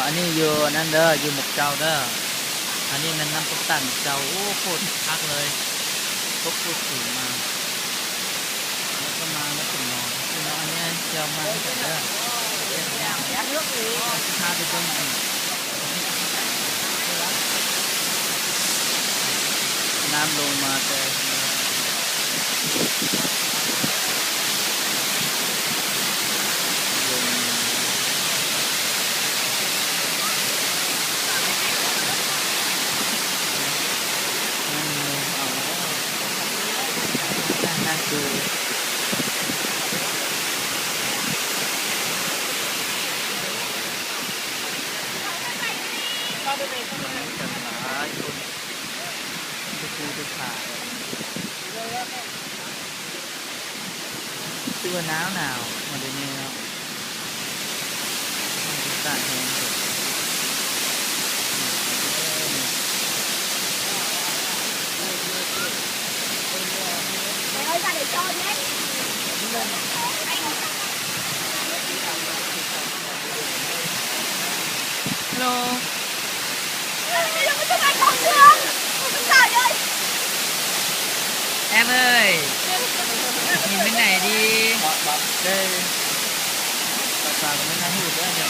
อันนี้อยู่นั่นเด้ออยู่หมกเจ้าเด้ออันนี้มันน้ำตกตันเจ้าโอ้โคตรคักเลยตกพูดสูงมาแล้วก็มาแล้วถึงนอนคือน้องอันนี้เจ้ามาตั้งแต่เด้อเรื่องนี้ที่พาไปเบิ่งอีกน้ำลงมาแต่ลงนั่นคือกันหลายคนทุกคู่ทุกขาคือว่าหนาวมาเดี๋ยวนี้เนาะมันจะตากแห้งสุดMày ơi ra để cho nhé. hello Bây giờ có ai còn chưa? Không sao ơi. em ơi nhìn bên này đi đây vào bên này hụt nữa nhỉ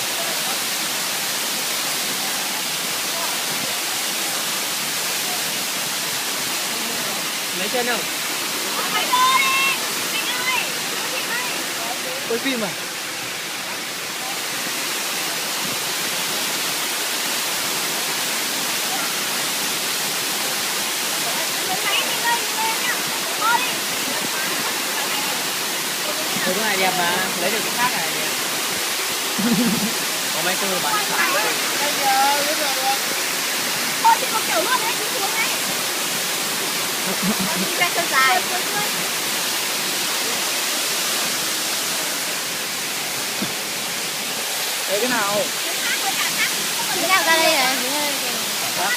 lấy chân không Mày vô đi. Mày ơi. quay phim à Ủa, cái này đẹp mà lấy được cái khác này đẹp có mấy tư bán sẵn Thôi chị có kiểu luôn đấy, chị xuống đấy. Đi ra chân dài. Đấy cái nào Cái nào ra đây này? Đó.